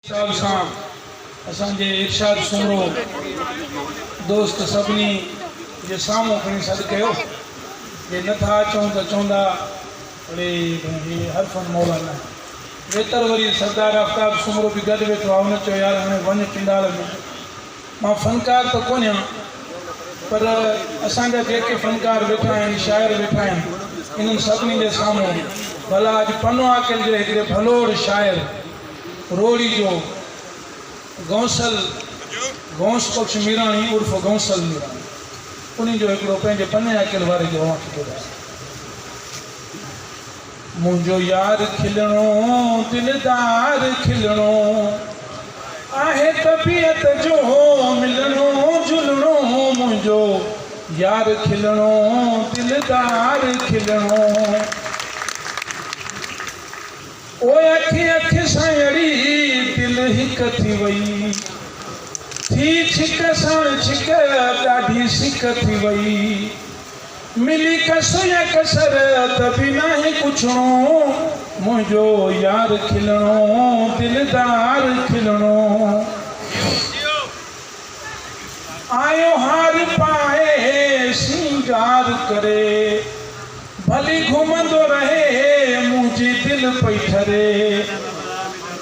साल सां असांजे इरशाद सुमरो दोस्त सभिनी जे साम्हूं खणी सॾु कयो जे नथा अचूं त चवंदा अड़े हे हरफन मौलाना वेतर वरी सरदार आफ्ताब सुमरो बि गॾु वेठो आहे। हुन चयो यार हाणे वञ पिंडाल में। मां फ़नकार त कोन आहियां पर असांजा जेके फ़नकार वेठा आहिनि शाइर वेठा आहिनि इन्हनि सभिनी जे साम्हूं भला अॼु पनो आकिल जे हिकिड़े भलोड़ शाइर रोड़ी जो गौंसल गौंस बख्श मीराणी उर्फ गौंसल मीराणी उन्हीं जो हिकिड़ो पंहिंजे पने आकिल वारे जो ॿुधाए। मुंहिंजो यार खिलणो दिलदार खिलणो आहे तबीयत जो मिलणो जुलणो। मुंहिंजो यार खिलणो दिलदार खिलणो ओए अखी अखि सां अड़ी दिल हिक थी वई थी छिक साण छिक ॾाढी सिक थी वई मिली कसो या कसर त बि नाहे पुछणो। मुंहिंजो यार खिलणो दिलदार खिलणो आयो हार पाए सिंगार करे भली घुमंदो रहे मुंहिंजी दिल पई ठरे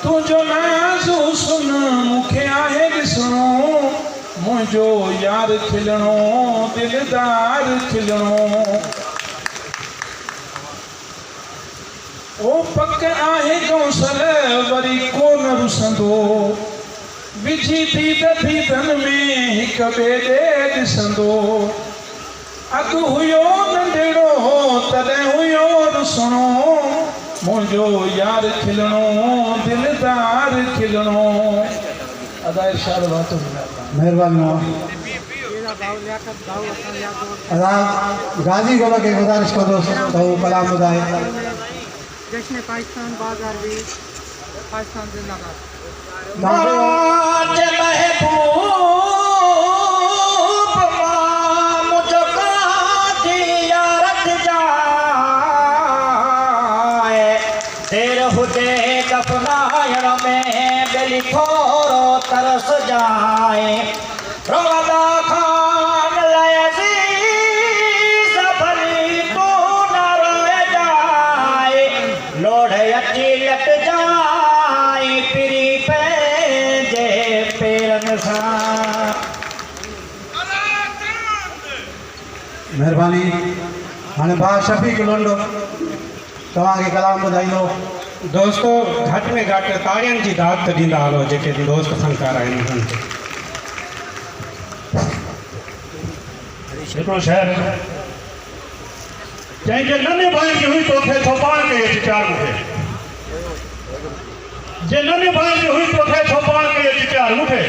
तुंहिंजो नाज़ो सुन मूंखे आहे ॾिसणो। मुंहिंजो यार खिलणो दिलदार खिलणो ओ पक आहे गौसल वरी कोन रुसंदो विझी दीद दीदन में हिक ॿिए ॾे ॾिसंदो। अॻु हुयो नंढड़ो तॾहिं हुयो रुसणो। मुंहिंजो यार खिलणो दिलदार खिलणो। अदा इरशाद बातो मेहरबानी अदा गाजी गोला के गुजारिश करो तो कलाम ॿुधाए। जश्न पाकिस्तान बाज़ार भी पाकिस्तान जिंदाबाद। दफनायण में दिल थोरो तरस जाए रोदा खान लयज़ीज़ भली तू न रोए जाए लोढ़ अची लट जाए पिरी पंहिंजे पेरनि सां। मेहरबानी हाणे भाउ शफ़ीक लोंडो तव्हांखे कलाम ॿुधाईंदो। दोस्तों घटि में घटि ताड़ियुनि जी दाद त ॾींदा हलो जेके दोस्त फ़नकार आहिनि उन्हनि खे। हिकिड़ो शहर जंहिंजे नंढे भाई जी हुई तोखे छो पाण कई अची प्यार मूंखे जे नंढे भाई जी हुई तोखे छो पाण कई अची प्यार मूंखे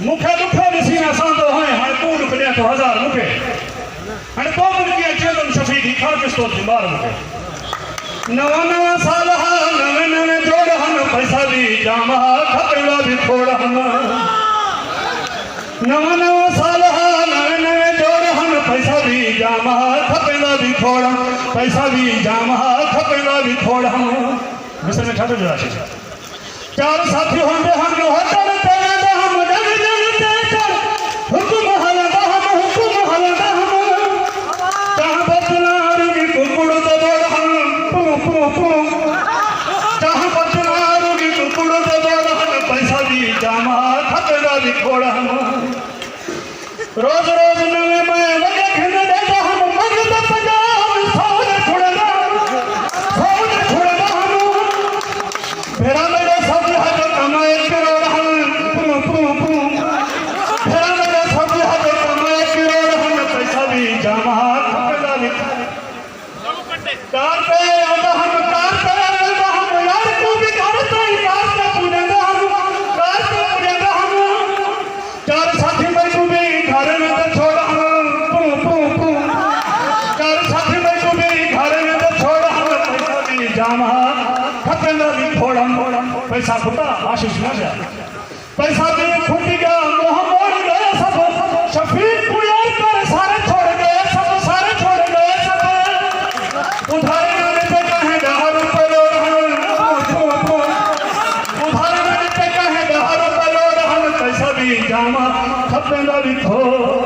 मूंखे दुख ॾिसी न सांदो हाणे तूं दुख ॾिए थो हज़ार मूंखे हाणे तो बि कीअं चवंदुमि शफ़ी खड़ पिस्तो थी मार मूंखे। नवा नवा साल हा नवे नवे जोड़ हन पैसा भी जाम हा खपेवा भी थोड़ हन। नवा नवा साल हा नवे नवे जोड़ हन पैसा भी जाम हा खपेवा भी थोड़ पैसा भी जाम हा खपेवा भी थोड़ हन। मिस्र में छा थो चवांसि चार साथी होंदे हम होटल ते वेंदा हम जग जग ते चढ़ हुकुम हलंदा हम हुकुम हलंदा हम जहाँ बदला रुगी कुकुड़ तो दौड़ हम जहाँ बचना रुगी कुकुड़ तो दौड़ हम पैसा भी जामा खपेगा भी थोड़ हम रोज रोज नवे में लगे खिन देता हम मग तो पंजाब सौर छुड़ना हम फेरा मेरे सब हाथ कमाए करोड़ हम फेरा मेरे सब हाथ कमाए करोड़ हम पैसा भी जामा खपेगा भी कार पे आंदा हम कार पे आंदा हम यार तू भी कार पे पुजेंदा हम चार साथी में तू भी घर में तो छोड़ हम चार साथी में तू भी घर में तो छोड़ हम पैसा भी जामा खपेंदा भी थोड़ हम पैसा खुदा आशीष न जा पैसा भी फूट गया मोह मोड़ गए सब शफीक को यार कर सारे छोड़ गए सब सारे छोड़ गए सब उधारे उधार भी जामा खपेंदा भी थो